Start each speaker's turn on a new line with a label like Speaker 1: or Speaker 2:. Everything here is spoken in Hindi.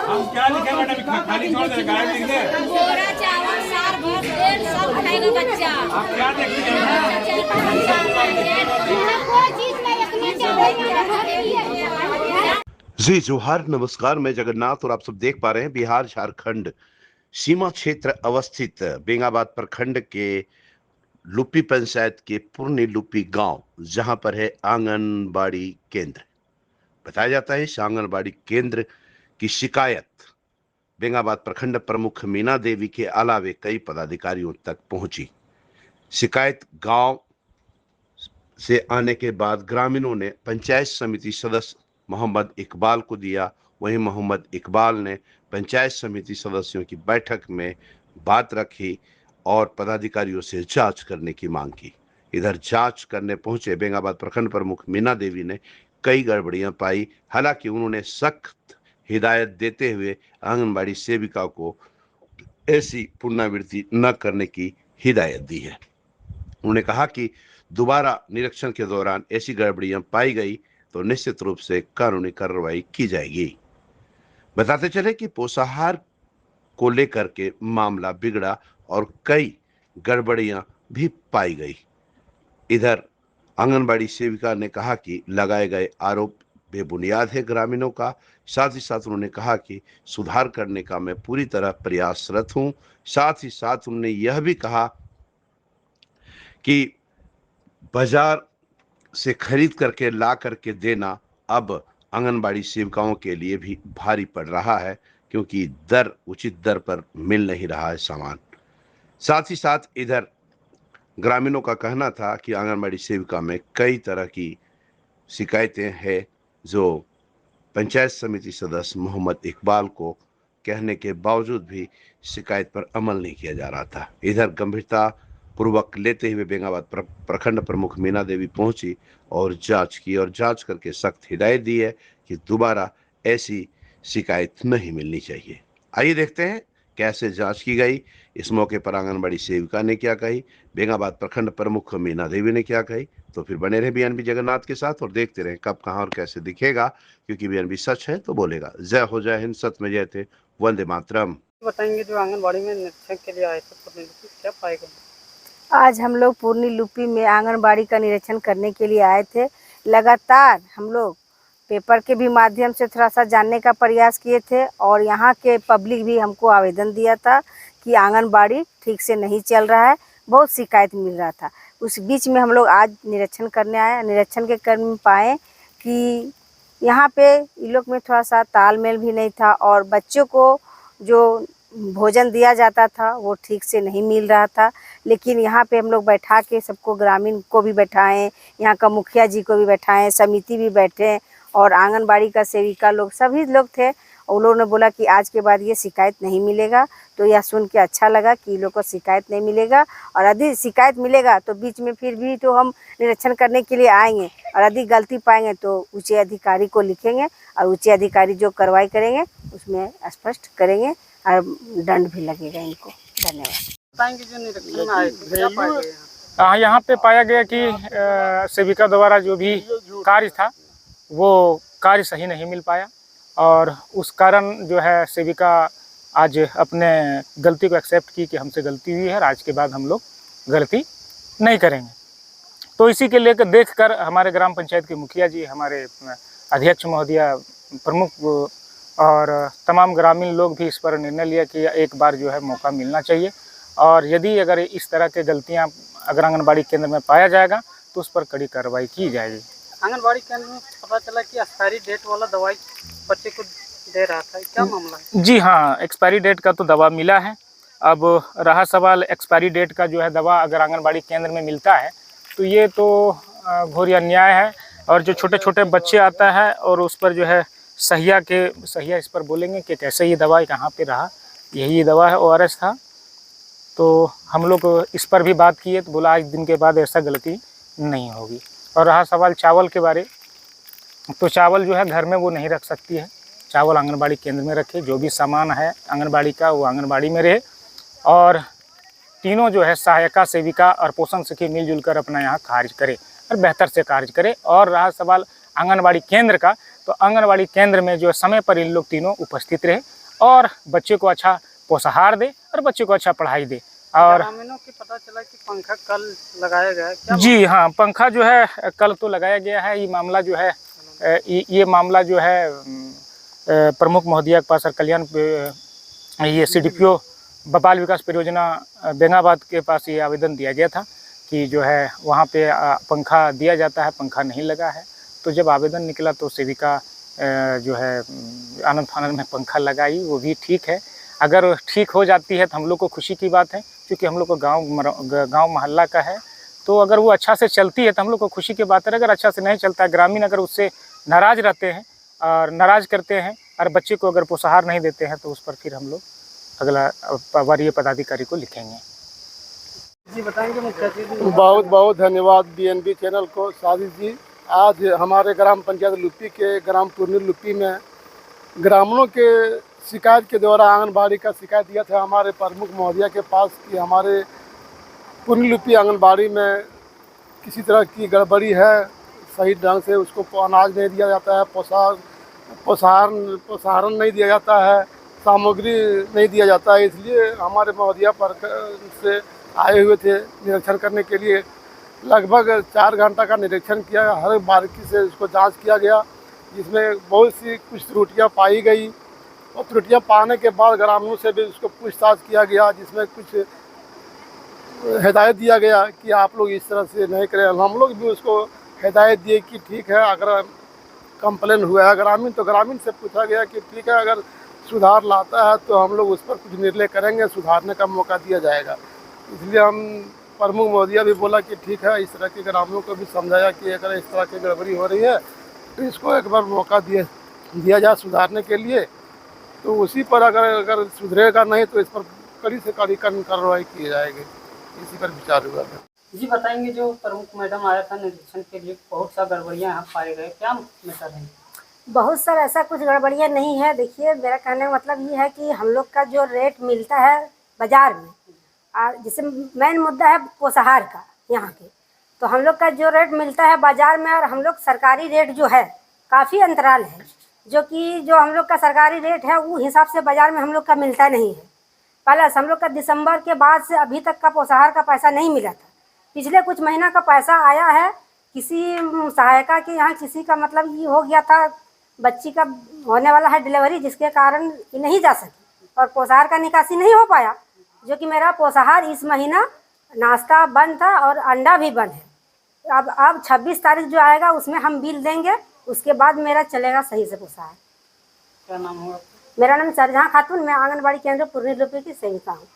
Speaker 1: हम क्या लिखे मैडम, खाली छोड़ दे, गाय लिख दे।
Speaker 2: बोरा चावल सार भर तेल सब खाएगा बच्चा।
Speaker 1: आप क्या देखते हैं?
Speaker 2: कोई चीज नहीं अपने
Speaker 3: जी जोहार नमस्कार, मैं जगन्नाथ और आप सब देख पा रहे हैं बिहार झारखंड सीमा क्षेत्र अवस्थित बेंगाबाद प्रखंड के लुपी पंचायत के पुरनी लुपी गांव, जहां पर है आंगनबाड़ी केंद्र। बताया जाता है इस आंगनबाड़ी केंद्र की शिकायत बेंगाबाद प्रखंड प्रमुख मीना देवी के अलावे कई पदाधिकारियों तक पहुंची। शिकायत गांव से आने के बाद ग्रामीणों ने पंचायत समिति सदस्य मोहम्मद इकबाल को दिया। वहीं मोहम्मद इकबाल ने पंचायत समिति सदस्यों की बैठक में बात रखी और पदाधिकारियों से जांच करने की मांग की। इधर जांच करने पहुंचे बेंगाबाद प्रखंड प्रमुख मीना देवी ने कई गड़बड़ियां पाई। हालांकि उन्होंने सख्त हिदायत देते हुए आंगनबाड़ी सेविका को ऐसी पुनरावृत्ति न करने की हिदायत दी है। उन्होंने कहा कि दोबारा निरीक्षण के दौरान ऐसी गड़बड़ियां पाई गई तो निश्चित रूप से कानूनी कार्रवाई की जाएगी। बताते चले कि पोषाहार को लेकर के मामला बिगड़ा और कई गड़बड़ियां भी पाई गई। इधर आंगनबाड़ी सेविका ने कहा कि लगाए गए आरोप बेबुनियाद है ग्रामीणों का। साथ ही साथ उन्होंने कहा कि सुधार करने का मैं पूरी तरह प्रयासरत हूं। साथ ही साथ उन्होंने यह भी कहा कि बाजार से खरीद करके ला करके देना अब आंगनबाड़ी सेविकाओं के लिए भी भारी पड़ रहा है, क्योंकि दर उचित दर पर मिल नहीं रहा है सामान। साथ ही साथ इधर ग्रामीणों का कहना था कि आंगनबाड़ी सेविका में कई तरह की शिकायतें हैं जो पंचायत समिति सदस्य मोहम्मद इकबाल को कहने के बावजूद भी शिकायत पर अमल नहीं किया जा रहा था। इधर गंभीरता पूर्वक लेते हुए बेंगाबाद प्रखंड प्रमुख मीना देवी पहुंची और जांच की और जांच करके सख्त हिदायत दी है कि दोबारा ऐसी शिकायत नहीं मिलनी चाहिए। आइए देखते हैं कैसे जांच की गई। इस मौके पर आंगनबाड़ी सेविका ने क्या कही, बेंगाबाद प्रखंड प्रमुख मीना देवी ने क्या कही। तो फिर बने रहे बीएनबी जगन्नाथ के साथ और देखते रहे कब कहां और कैसे दिखेगा, क्योंकि बीएनबी सच है तो बोलेगा। जय हो, जय हिंद, सत्य में जय थे, वंदे मातरम।
Speaker 4: बताएंगे जो आंगनबाड़ी में निरीक्षण के लिए आए थे पुरनी लुपी, क्या पाएगा?
Speaker 5: आज हम लोग पुरनी लुपी में आंगनबाड़ी का निरीक्षण करने के लिए आए थे। लगातार हम लोग पेपर के भी माध्यम से थोड़ा सा जानने का प्रयास किए थे और यहाँ के पब्लिक भी हमको आवेदन दिया था कि आंगनबाड़ी ठीक से नहीं चल रहा है, बहुत शिकायत मिल रहा था। उस बीच में हम लोग आज निरीक्षण करने आए। निरीक्षण के क्रम में पाए कि यहाँ पे इन लोग में थोड़ा सा तालमेल भी नहीं था और बच्चों को जो भोजन दिया जाता था वो ठीक से नहीं मिल रहा था। लेकिन यहाँ पे हम लोग बैठा के सबको, ग्रामीण को भी बैठाएं, यहाँ का मुखिया जी को भी बैठाएं, समिति भी बैठे और आंगनबाड़ी का सेविका लोग, सभी लोग थे। उन लोगों ने बोला कि आज के बाद ये शिकायत नहीं मिलेगा। तो यह सुन के अच्छा लगा कि इन लोग को शिकायत नहीं मिलेगा और यदि शिकायत मिलेगा तो बीच में फिर भी तो हम निरीक्षण करने के लिए आएंगे और यदि गलती पाएंगे तो उच्च अधिकारी को लिखेंगे और उच्च अधिकारी जो कार्रवाई करेंगे उसमें स्पष्ट करेंगे और दंड भी लगेगा इनको। धन्यवाद।
Speaker 4: बताएंगे जो निरीक्षण में आए थे क्या पाया गया?
Speaker 6: यहाँ पे पाया गया कि सेविका द्वारा जो भी कार्य था वो कार्य सही नहीं मिल पाया और उस कारण जो है सेविका आज अपने गलती को एक्सेप्ट की कि हमसे गलती हुई है और आज के बाद हम लोग गलती नहीं करेंगे। तो इसी के लेकर देखकर हमारे ग्राम पंचायत के मुखिया जी, हमारे अध्यक्ष महोदया, प्रमुख और तमाम ग्रामीण लोग भी इस पर निर्णय लिया कि एक बार जो है मौका मिलना चाहिए और यदि अगर इस तरह के गलतियां अगर आंगनबाड़ी केंद्र में पाया जाएगा तो उस पर कड़ी कार्रवाई की जाएगी।
Speaker 4: आंगनबाड़ी केंद्र में पता चला कि एक्सपायरी डेट वाला दवाई बच्चे को दे रहा था, क्या मामला है?
Speaker 6: जी हाँ, एक्सपायरी डेट का तो दवा मिला है। अब रहा सवाल एक्सपायरी डेट का जो है दवा अगर आंगनबाड़ी केंद्र में मिलता है तो ये तो घोर अन्याय है और जो छोटे छोटे बच्चे आता है और उस पर जो है सहिया इस पर बोलेंगे कि कैसे ये दवा कहाँ पे रहा, यही दवा है, ORS था। तो हम लोग इस पर भी बात किए तो बोला आज दिन के बाद ऐसा गलती नहीं होगी। और रहा सवाल चावल के बारे, तो चावल जो है घर में वो नहीं रख सकती है, चावल आंगनबाड़ी केंद्र में रखे। जो भी सामान है आंगनबाड़ी का वो आंगनबाड़ी में रहे और तीनों जो है सहायिका, सेविका और पोषण सखी मिलजुल कर अपना यहाँ कार्य करे और बेहतर से कार्य करे। और रहा सवाल आंगनबाड़ी केंद्र का, तो आंगनबाड़ी केंद्र में जो समय पर इन लोग तीनों उपस्थित रहे और बच्चे को अच्छा पोषाहार दे और बच्चे को अच्छा पढ़ाई दे। और
Speaker 4: ग्रामीणों की पता चला कि पंखा कल लगाया गया है, क्या
Speaker 6: जी हाँ, पंखा जो है कल तो लगाया गया है। ये मामला जो है ये मामला जो है प्रमुख महोदया के पास और कल्याण ये CDPO बाल विकास परियोजना बेंगाबाद के पास ये आवेदन दिया गया था कि जो है वहाँ पे पंखा दिया जाता है, पंखा नहीं लगा है। तो जब आवेदन निकला तो सेविका जो है आनंद फानंद में पंखा लगाई, वो भी ठीक है। अगर ठीक हो जाती है तो हम लोग को खुशी की बात है, क्योंकि हम लोग को गांव मोहल्ला का है। तो अगर वो अच्छा से चलती है तो हम लोग को खुशी की बात है। अगर अच्छा से नहीं चलता है, ग्रामीण अगर उससे नाराज़ रहते हैं और नाराज़ करते हैं और बच्चे को अगर पोषाहार नहीं देते हैं तो उस पर फिर हम लोग अगला वरीय पदाधिकारी को लिखेंगे।
Speaker 4: जी बताएंगे मुख्य अतिथि?
Speaker 7: बहुत बहुत धन्यवाद BNB चैनल को। साजिश जी, आज हमारे ग्राम पंचायत लुप्पी के ग्राम पूर्णी लुप्पी में ग्रामीणों के शिकायत के द्वारा आंगनबाड़ी का शिकायत दिया था हमारे प्रमुख महोदया के पास कि हमारे पूर्णी लुप्पी आंगनबाड़ी में किसी तरह की गड़बड़ी है, सही ढंग से उसको अनाज नहीं दिया जाता है, पोषाहार नहीं दिया जाता है, सामग्री नहीं दिया जाता है। इसलिए हमारे महोदया पर से आए हुए थे निरीक्षण करने के लिए। लगभग 4 घंटा का निरीक्षण किया, हर बारीकी से उसको जांच किया गया, जिसमें बहुत सी कुछ त्रुटियां पाई गई। और त्रुटियां पाने के बाद ग्रामीणों से भी उसको पूछताछ किया गया, जिसमें कुछ हिदायत दिया गया कि आप लोग इस तरह से नहीं करें। हम लोग भी उसको हिदायत दिए कि ठीक है, अगर कंप्लेन हुआ है ग्रामीण तो ग्रामीण से पूछा गया कि ठीक है, अगर सुधार लाता है तो हम लोग उस पर कुछ निर्णय करेंगे, सुधारने का मौका दिया जाएगा। इसलिए हम प्रमुख महोदया भी बोला कि ठीक है, इस तरह के ग्रामीणों को भी समझाया कि अगर इस तरह की गड़बड़ी हो रही है तो इसको एक बार मौका दिया जाए सुधारने के लिए। तो उसी पर अगर सुधरेगा नहीं तो इस पर कड़ी से कड़ी कार्रवाई की जाएगी, इसी पर विचार हुआ था।
Speaker 4: जी बताएंगे, जो प्रमुख मैडम आया था निरीक्षण के लिए, बहुत सा गड़बड़ियाँ यहाँ पाए गए, क्या मैटर है?
Speaker 5: बहुत सारा ऐसा कुछ गड़बड़ियाँ नहीं है। देखिए, मेरा कहने का मतलब ये है कि हम लोग का जो रेट मिलता है बाज़ार में, जैसे मेन मुद्दा है पोषाहार का यहाँ के, तो हम लोग का जो रेट मिलता है बाज़ार में और हम लोग सरकारी रेट जो है काफ़ी अंतराल है, जो हम लोग का सरकारी रेट है वो हिसाब से बाज़ार में हम लोग का मिलता नहीं है। प्लस हम लोग का दिसंबर के बाद से अभी तक का पोषाहार का पैसा नहीं मिला था। पिछले कुछ महीना का पैसा आया है, किसी सहायिका के यहाँ किसी का मतलब ये हो गया था, बच्ची का होने वाला है डिलीवरी, जिसके कारण ये नहीं जा सकी और पोषाहार का निकासी नहीं हो पाया। जो कि मेरा पोषाहार इस महीना नाश्ता बंद था और अंडा भी बंद है। अब 26 तारीख जो आएगा उसमें हम बिल देंगे, उसके बाद मेरा चलेगा सही से पोषाहार।
Speaker 4: क्या नाम हुआ?
Speaker 5: मेरा नाम सरजहाँ खातून, मैं आंगनबाड़ी केंद्र पूर्णी लुप्पी की सेविका हूँ।